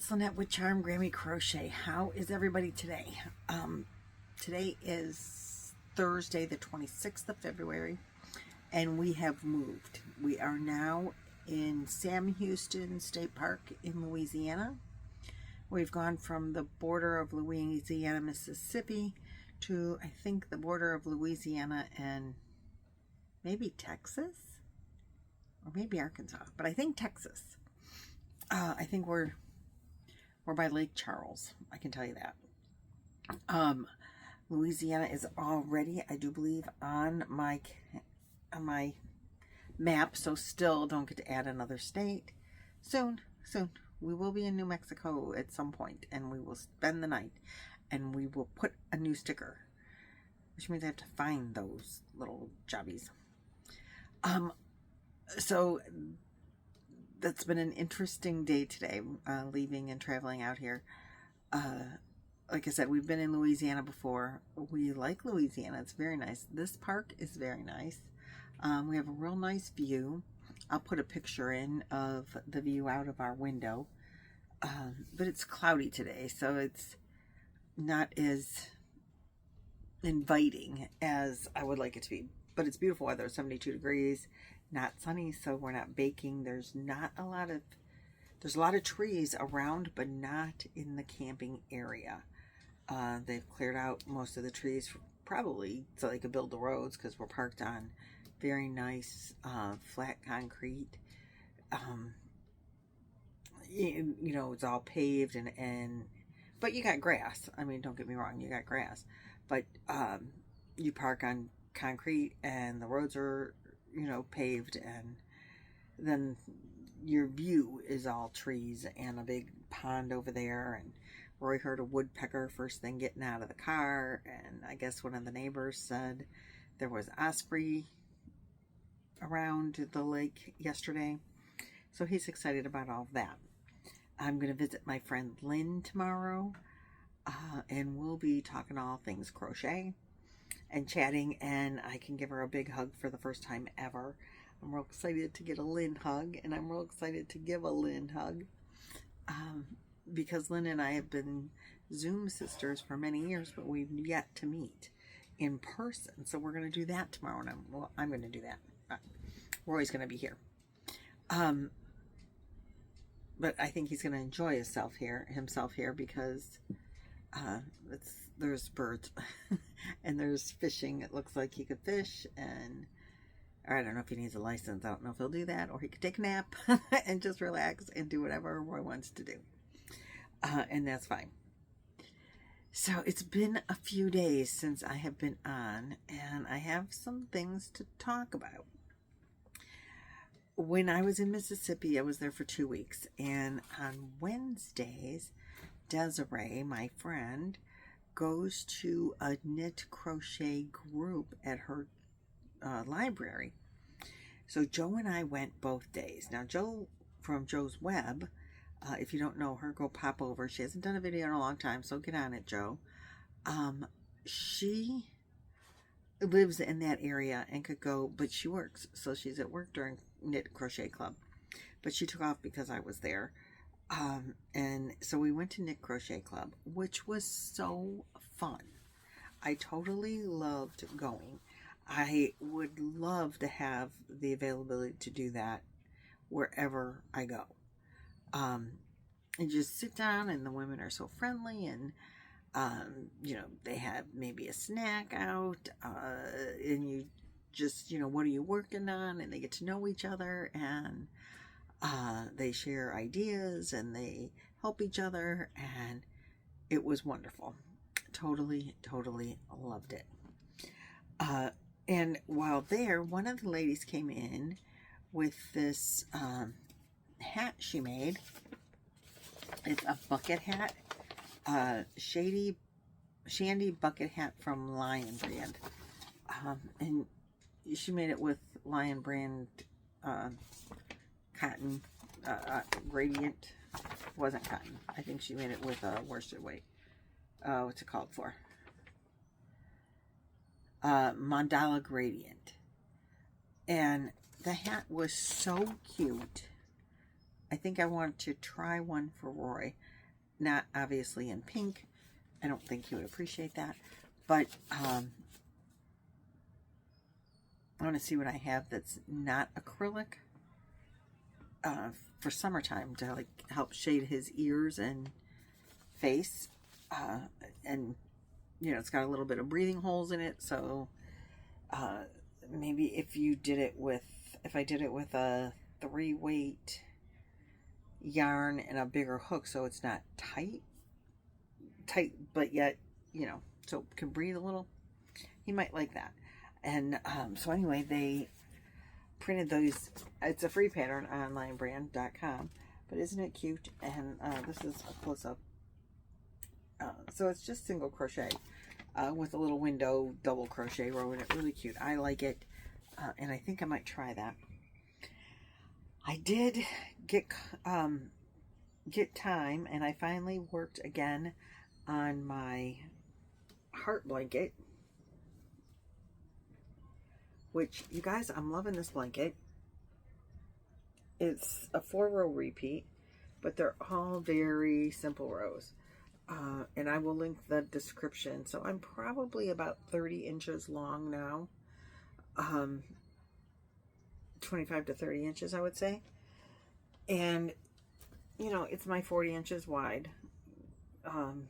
it's Lynette with Charm Grammy Crochet. How is everybody today? Today is Thursday, the 26th of February, and we have moved. We are now in Sam Houston State Park in Louisiana. We've gone from the border of Louisiana, Mississippi to, I think, the border of Louisiana and maybe Texas or maybe Arkansas, but I think Texas. I think we're by Lake Charles. I can tell you that. Louisiana is already, I do believe, on my map, so still don't get to add another state. Soon, we will be in New Mexico at some point, and we will spend the night, and we will put a new sticker, which means I have to find those little jobbies. So that's been an interesting day today, leaving and traveling out here. Like I said, we've been in Louisiana before. We like Louisiana. It's very nice. This park is very nice. We have a real nice view. I'll put a picture in of the view out of our window. But it's cloudy today, so it's not as inviting as I would like it to be. But it's beautiful weather, 72 degrees. Not sunny, so we're not baking. There's a lot of trees around, but not in the camping area. They've cleared out most of the trees, probably so they could build the roads, because we're parked on very nice flat concrete. You know, it's all paved but you got grass. I mean, don't get me wrong, you got grass, but you park on concrete and the roads are, you know, paved, and then your view is all trees and a big pond over there. And Roy heard a woodpecker first thing getting out of the car, and I guess one of the neighbors said there was osprey around the lake yesterday, so he's excited about all of that. I'm going to visit my friend Lynn tomorrow, and we'll be talking all things crochet and chatting, and I can give her a big hug for the first time ever. I'm real excited to get a Lynn hug, and I'm real excited to give a Lynn hug, because Lynn and I have been Zoom sisters for many years, but we've yet to meet in person. So we're going to do that tomorrow, and I'm going to do that. Roy's going to be here. But I think he's going to enjoy himself here because there's birds and there's fishing. It looks like he could fish, and I don't know if he needs a license. I don't know if he'll do that, or he could take a nap and just relax and do whatever Roy wants to do. And that's fine. So it's been a few days since I have been on, and I have some things to talk about. When I was in Mississippi, I was there for 2 weeks, and on Wednesdays, Desiree, my friend, goes to a knit crochet group at her library. So Joe and I went both days. Now Joe, from Joe's Web, if you don't know her, go pop over. She hasn't done a video in a long time, so get on it, Joe. She lives in that area and could go, but she works, so she's at work during Knit Crochet Club, but she took off because I was there. And so we went to Knit Crochet Club, which was so fun. I totally loved going. I would love to have the availability to do that wherever I go. And just sit down, and the women are so friendly, and you know, they have maybe a snack out, and you just, you know, what are you working on? And they get to know each other, and they share ideas, and they help each other, and it was wonderful. Totally loved it. And while there, one of the ladies came in with this hat she made. It's a bucket hat, Shandy bucket hat from Lion brand, and she made it with Lion brand cotton, gradient. Wasn't cotton. I think she made it with worsted weight. What's it called for? Mandala gradient. And the hat was so cute. I think I want to try one for Roy. Not obviously in pink. I don't think he would appreciate that. But I want to see what I have that's not acrylic for summertime to like help shade his ears and face. And you know, it's got a little bit of breathing holes in it, so maybe if you did it with, if I did it with a 3-weight yarn and a bigger hook, so it's not tight, but yet, you know, so it can breathe a little, he might like that. And so anyway, they printed those. It's a free pattern on linebrand.com, but isn't it cute? And this is a close-up. So it's just single crochet with a little window double crochet row in it. Really cute. I like it, and I think I might try that. I did get time, and I finally worked again on my heart blanket, which, you guys, I'm loving this blanket. It's a 4-row repeat, but they're all very simple rows. And I will link the description. So I'm probably about 30 inches long now. 25 to 30 inches, I would say. And, you know, it's my 40 inches wide. And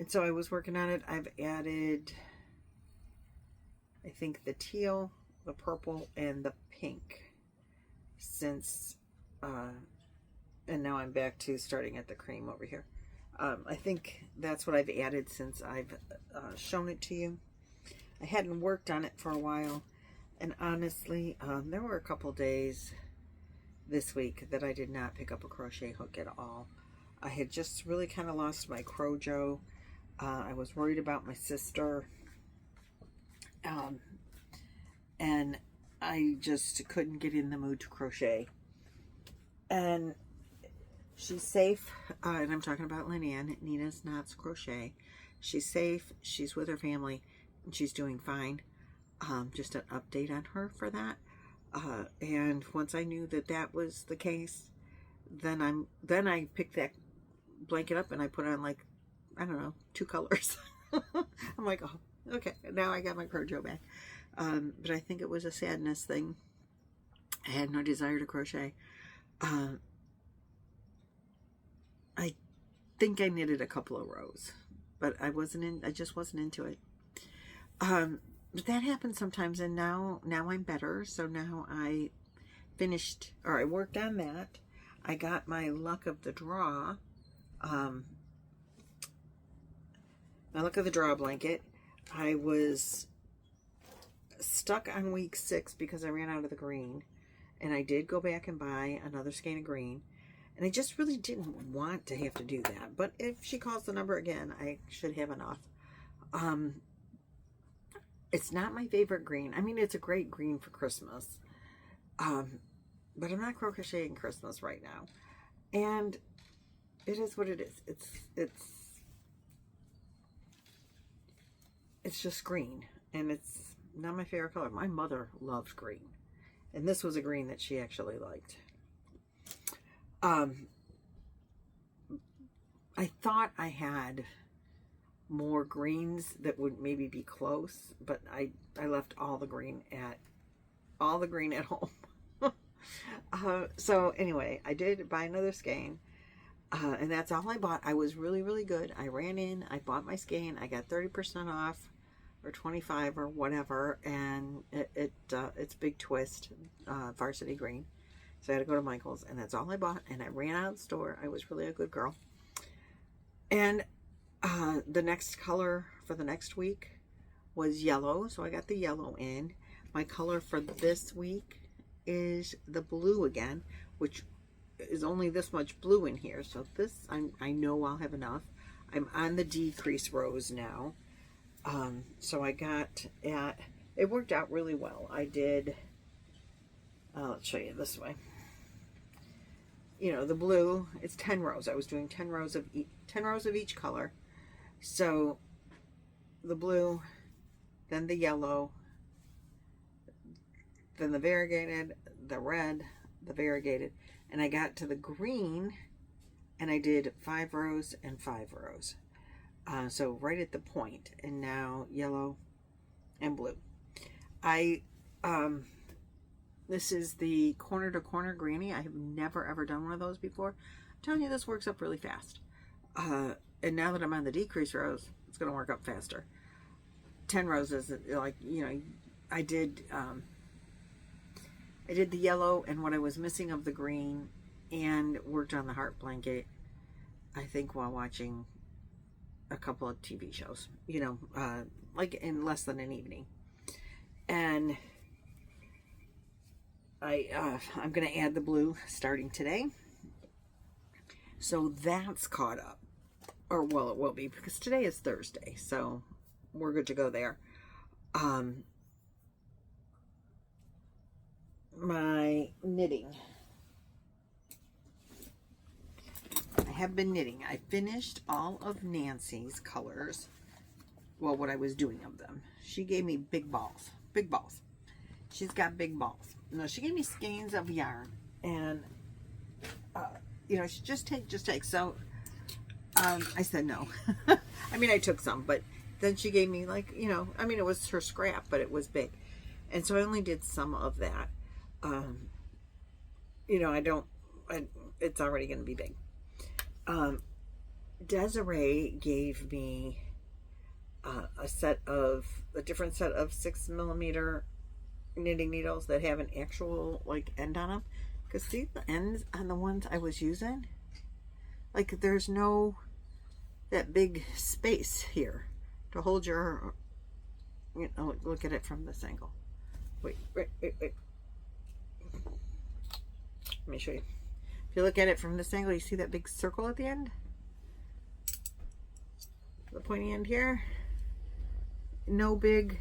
so I was working on it. I've added, I think, the teal, the purple, and the pink since, and now I'm back to starting at the cream over here. I think that's what I've added since I've shown it to you. I hadn't worked on it for a while, and honestly, there were a couple days this week that I did not pick up a crochet hook at all. I had just really kind of lost my crojo. I was worried about my sister, and I just couldn't get in the mood to crochet. And she's safe, and I'm talking about Lynanne, Nina's Knots Crochet. She's safe, she's with her family, and she's doing fine. Just an update on her for that. And once I knew that that was the case, then I picked that blanket up and I put on, like, I don't know, 2 colors. I'm like, oh, okay, now I got my crojo back. But I think it was a sadness thing. I had no desire to crochet. I think I knitted a couple of rows, but I just wasn't into it. But that happens sometimes, and now I'm better. So now I finished, or I worked on that. I got my luck of the draw, my luck of the draw blanket. I was stuck on week 6 because I ran out of the green, and I did go back and buy another skein of green. And I just really didn't want to have to do that. But if she calls the number again, I should have enough. It's not my favorite green. I mean, it's a great green for Christmas. But I'm not crocheting Christmas right now. And it is what it is. It's just green. And it's not my favorite color. My mother loves green. And this was a green that she actually liked. I thought I had more greens that would maybe be close, but I left all the green at home. So anyway, I did buy another skein, and that's all I bought. I was really, really good. I ran in, I bought my skein, I got 30% off, or 25 or whatever, and it's Big Twist, varsity green. So I had to go to Michael's, and that's all I bought, and I ran out of the store. I was really a good girl. And the next color for the next week was yellow, so I got the yellow in. My color for this week is the blue again, which is only this much blue in here, so this, I know I'll have enough. I'm on the decrease rows now. So I got it worked out really well. I did, let's show you this way. You know, the blue, it's 10 rows. I was doing 10 rows of each color. So the blue, then the yellow, then the variegated, the red, the variegated, and I got to the green, and I did 5 rows and 5 rows. So right at the point, and now yellow and blue. This is the corner to corner granny. I have never ever done one of those before. I'm telling you, this works up really fast. And now that I'm on the decrease rows, it's going to work up faster. 10 rows is like, you know, I did the yellow and what I was missing of the green, and worked on the heart blanket, I think, while watching a couple of TV shows, you know, like in less than an evening. And I'm going to add the blue starting today. So that's caught up. Or, well, it will be, because today is Thursday, so we're good to go there. My knitting. I have been knitting. I finished all of Nancy's colors. Well, what I was doing of them. She gave me big balls. Big balls. She's got big balls. No, she gave me skeins of yarn. And, you know, she just take. So, I said no. I mean, I took some, but then she gave me, like, you know, I mean, it was her scrap, but it was big. And so I only did some of that. You know, it's already going to be big. Desiree gave me a different set of 6mm knitting needles that have an actual, like, end on them. Because see the ends on the ones I was using? Like, there's no that big space here to hold your, you know, look at it from this angle. Wait. Let me show you. If you look at it from this angle, you see that big circle at the end? The pointy end here? No big,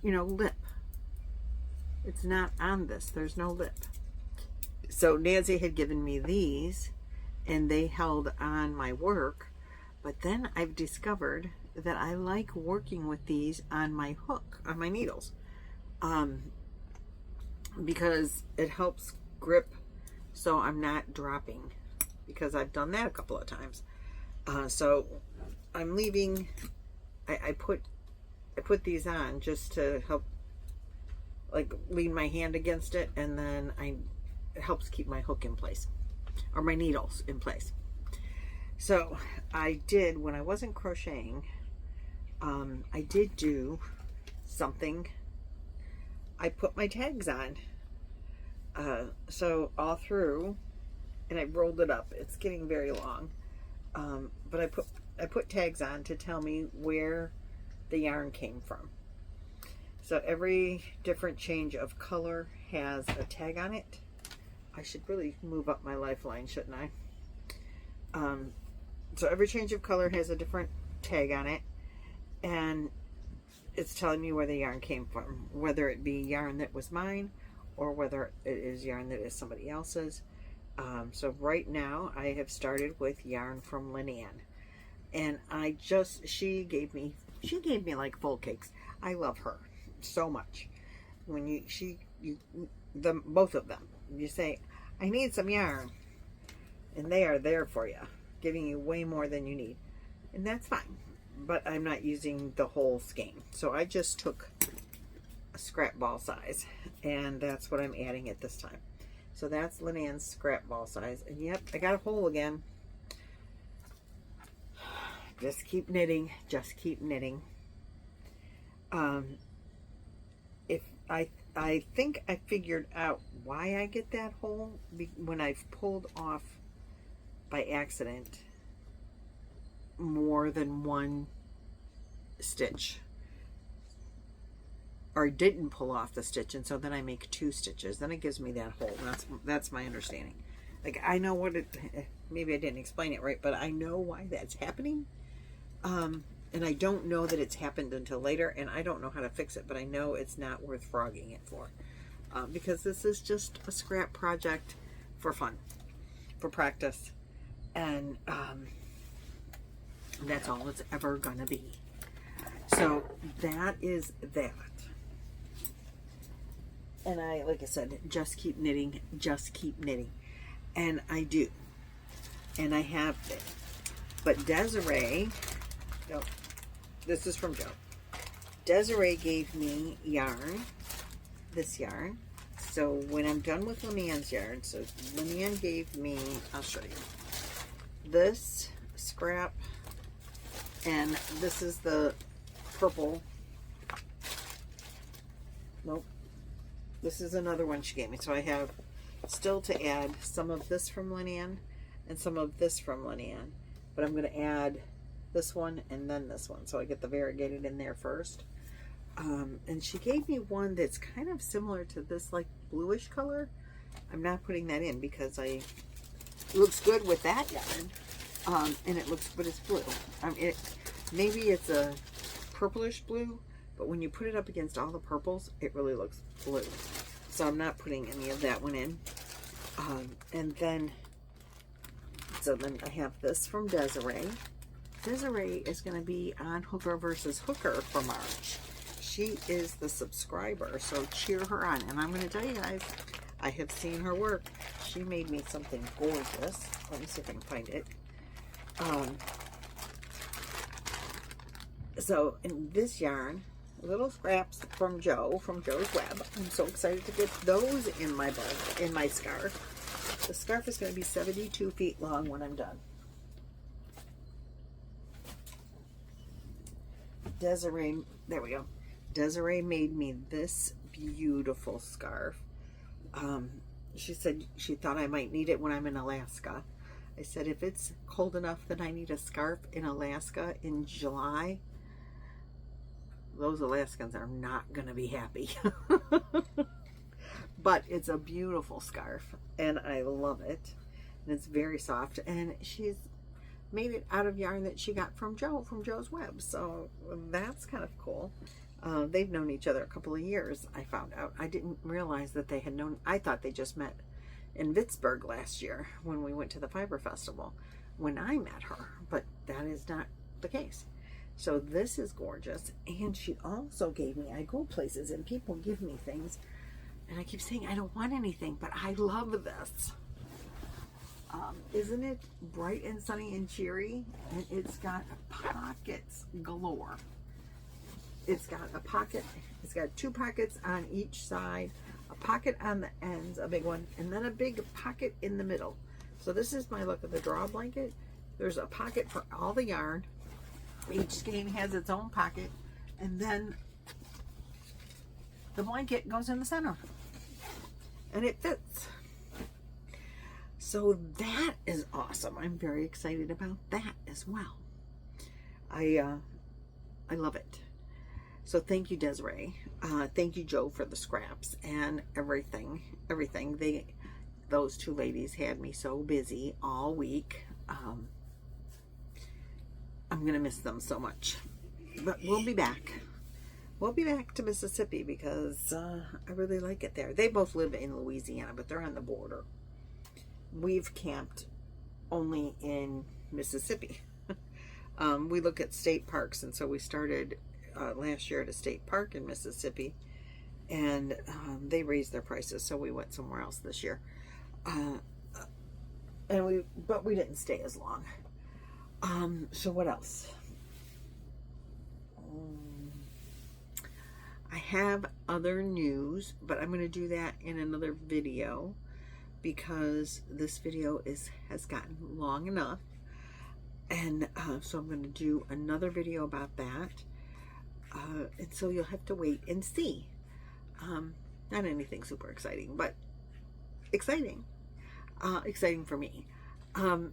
you know, lip. It's not on this. There's no lip. So Nancy had given me these, and they held on my work. But then I've discovered that I like working with these on my hook, on my needles. Because it helps grip so I'm not dropping. Because I've done that a couple of times. So I'm leaving, I put these on just to help, like, lean my hand against it, and then it helps keep my hook in place, or my needles in place. So I did, when I wasn't crocheting, I did do something. I put my tags on. So all through, and I rolled it up. It's getting very long. But I put tags on to tell me where the yarn came from. So every different change of color has a tag on it. I should really move up my lifeline, shouldn't I? So every change of color has a different tag on it, and it's telling me where the yarn came from, whether it be yarn that was mine or whether it is yarn that is somebody else's. So right now I have started with yarn from Lynanne, and she gave me like full cakes. I love her so much. When both of them, you say, I need some yarn, and they are there for you, giving you way more than you need, and that's fine. But I'm not using the whole skein, so I just took a scrap ball size, and that's what I'm adding at this time. So that's Lynanne's scrap ball size, and yep, I got a hole again. Just keep knitting, just keep knitting. If I think I figured out why I get that hole when I've pulled off by accident more than one stitch, or didn't pull off the stitch, and so then I make 2 stitches, then it gives me that hole. That's my understanding. Like, I know what maybe I didn't explain it right, but I know why that's happening. And I don't know that it's happened until later, and I don't know how to fix it, but I know it's not worth frogging it for, because this is just a scrap project for fun, for practice, and that's all it's ever gonna be. So that is that. And I, like I said, just keep knitting, just keep knitting. And I do. And I have been. But Desiree, no, this is from Joe. Desiree gave me yarn, this yarn. So when I'm done with Lynanne's yarn, so Lynanne gave me, I'll show you, this scrap, and this is the purple. Nope. This is another one she gave me. So I have still to add some of this from Lynanne and some of this from Lynanne. But I'm going to add this one and then this one. So I get the variegated in there first. And she gave me one that's kind of similar to this, like bluish color. I'm not putting that in because it looks good with that yarn. And it looks, but it's blue. Maybe it's a purplish blue, but when you put it up against all the purples, it really looks blue. So I'm not putting any of that one in. And then, so then I have this from Desiree. Desiree is going to be on Hooker versus Hooker for March. She is the subscriber, so cheer her on. And I'm going to tell you guys, I have seen her work. She made me something gorgeous. Let me see if I can find it. So in this yarn, little scraps from Joe, from Joe's Web. I'm so excited to get those in my bug, in my scarf. The scarf is going to be 72 feet long when I'm done. Desiree, there we go. Desiree made me this beautiful scarf. She said she thought I might need it when I'm in Alaska. I said, if it's cold enough that I need a scarf in Alaska in July, those Alaskans are not going to be happy. But it's a beautiful scarf, and I love it. And it's very soft, and she's made it out of yarn that she got from Joe, from Joe's Web. So that's kind of cool. They've known each other a couple of years, I found out. I didn't realize that they had known. I thought they just met in Pittsburgh last year when we went to the Fiber Festival when I met her, but that is not the case. So this is gorgeous. And she also gave me, I go places and people give me things and I keep saying I don't want anything, but I love this. Isn't it bright and sunny and cheery? And it's got pockets galore. It's got a pocket, it's got 2 pockets on each side, a pocket on the ends, a big one, and then a big pocket in the middle. So this is my look at the draw blanket. There's a pocket for all the yarn. Each skein has its own pocket, and then the blanket goes in the center, and it fits. So that is awesome. I'm very excited about that as well. I love it. So thank you, Desiree. Thank you, Joe, for the scraps and everything. Those 2 ladies had me so busy all week. I'm gonna miss them so much, but we'll be back. We'll be back to Mississippi because I really like it there. They both live in Louisiana, but they're on the border. We've camped only in Mississippi. We look at state parks, and so we started last year at a state park in Mississippi, and they raised their prices, so we went somewhere else this year. But we didn't stay as long. So what else? I have other news, but I'm going to do that in another video because this video has gotten long enough, and so I'm going to do another video about that. And so you'll have to wait and see. Not anything super exciting, but exciting. Exciting for me.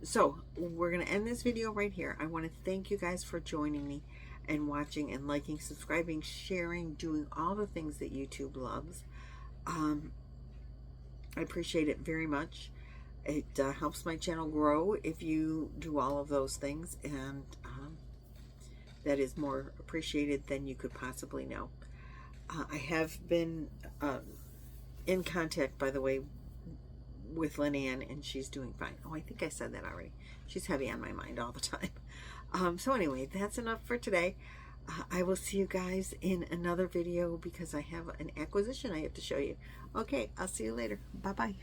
So we're going to end this video right here. I want to thank you guys for joining me and watching and liking, subscribing, sharing, doing all the things that YouTube loves. I appreciate it very much. It helps my channel grow if you do all of those things, and that is more appreciated than you could possibly know. I have been in contact, by the way, with Lynanne, and she's doing fine. Oh, I think I said that already. She's heavy on my mind all the time. So anyway, that's enough for today. I will see you guys in another video because I have an acquisition I have to show you. Okay, I'll see you later. Bye-bye.